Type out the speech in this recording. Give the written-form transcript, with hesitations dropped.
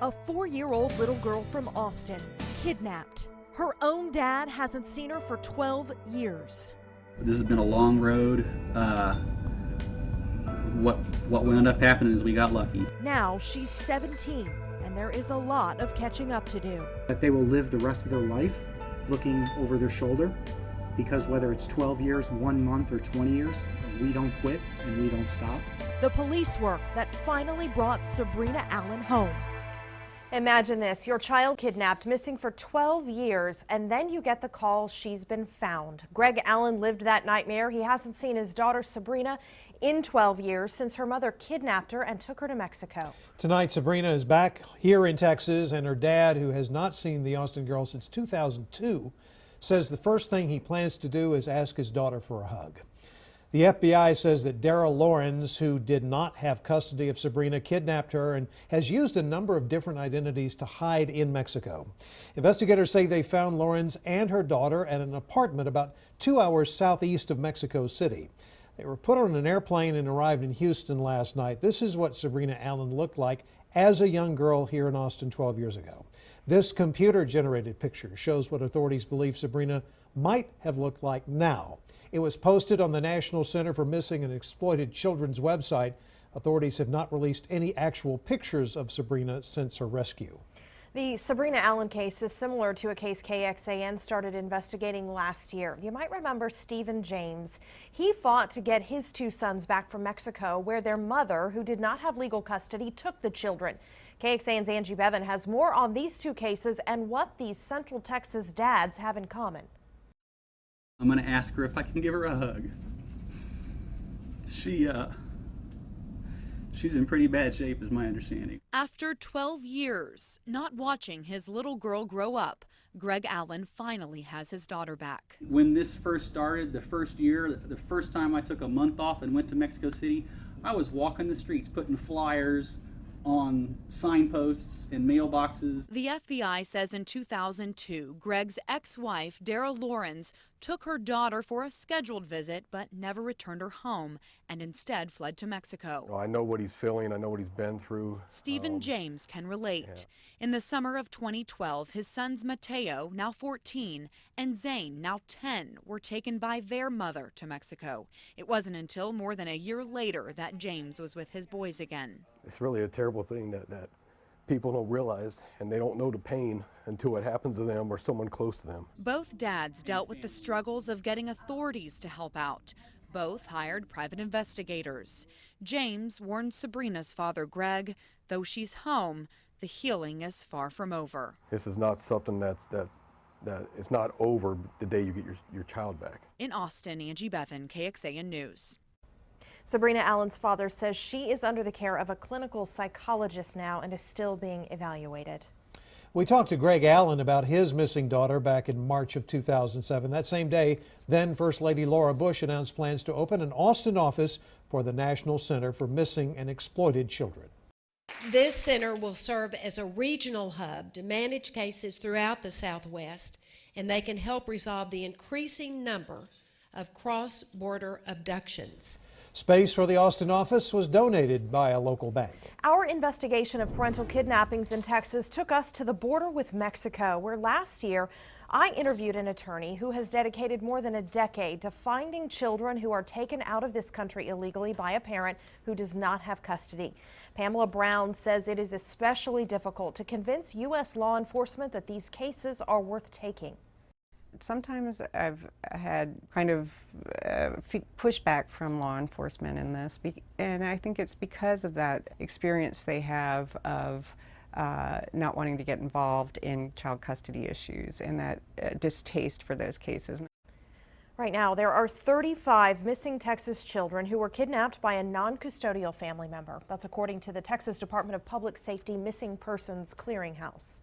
A 4-year-old little girl from Austin, kidnapped. Her own dad hasn't seen her for 12 years. This has been a long road. What wound up happening is we got lucky. Now she's 17, and there is a lot of catching up to do. That they will live the rest of their life looking over their shoulder, because whether it's 12 years, 1 month, or 20 years, we don't quit and we don't stop. The police work that finally brought Sabrina Allen home. Imagine this, your child kidnapped, missing for 12 years, and then you get the call she's been found. Greg Allen lived that nightmare. He hasn't seen his daughter Sabrina in 12 years since her mother kidnapped her and took her to Mexico. Tonight, Sabrina is back here in Texas, and her dad, who has not seen the Austin girl since 2002, says the first thing he plans to do is ask his daughter for a hug. The FBI says that Daryl Lawrence, who did not have custody of Sabrina, kidnapped her and has used a number of different identities to hide in Mexico. Investigators say they found Lawrence and her daughter at an apartment about 2 hours southeast of Mexico City. They were put on an airplane and arrived in Houston last night. This is what Sabrina Allen looked like as a young girl here in Austin 12 years ago. This computer-generated picture shows what authorities believe Sabrina might have looked like now. It was posted on the National Center for Missing and Exploited Children's website. Authorities have not released any actual pictures of Sabrina since her rescue. The Sabrina Allen case is similar to a case KXAN started investigating last year. You might remember Stephen James. He fought to get his 2 sons back from Mexico, where their mother, who did not have legal custody, took the children. KXAN's Angie Bevan has more on these 2 cases and what these Central Texas dads have in common. I'm going to ask her if I can give her a hug. She's in pretty bad shape, is my understanding. After 12 years not watching his little girl grow up, Greg Allen finally has his daughter back. When this first started, the first year, the first time I took a month off and went to Mexico City, I was walking the streets putting flyers on signposts and mailboxes. The FBI says in 2002, Greg's ex-wife, Daryl Lawrence, took her daughter for a scheduled visit but never returned her home and instead fled to Mexico. I know what he's feeling. I know what he's been through. Stephen James can relate. Yeah. In the summer of 2012, his sons Mateo, now 14, and Zane, now 10, were taken by their mother to Mexico. It wasn't until more than a year later that James was with his boys again. It's really a terrible thing that people don't realize, and they don't know the pain until it happens to them or someone close to them. Both dads dealt with the struggles of getting authorities to help out. Both hired private investigators. James warned Sabrina's father, Greg, though she's home, the healing is far from over. This is not something that it's not over the day you get your child back. In Austin, Angie Bevan, KXAN News. Sabrina Allen's father says she is under the care of a clinical psychologist now and is still being evaluated. We talked to Greg Allen about his missing daughter back in March of 2007. That same day, then First Lady Laura Bush announced plans to open an Austin office for the National Center for Missing and Exploited Children. This center will serve as a regional hub to manage cases throughout the Southwest, and they can help resolve the increasing number of cross-border abductions. Space for the Austin office was donated by a local bank. Our investigation of parental kidnappings in Texas took us to the border with Mexico, where last year I interviewed an attorney who has dedicated more than a decade to finding children who are taken out of this country illegally by a parent who does not have custody. Pamela Brown says it is especially difficult to convince U.S. law enforcement that these cases are worth taking. Sometimes I've had kind of pushback from law enforcement in this, and I think it's because of that experience they have of not wanting to get involved in child custody issues and that distaste for those cases. Right now, there are 35 missing Texas children who were kidnapped by a non-custodial family member. That's according to the Texas Department of Public Safety Missing Persons Clearinghouse.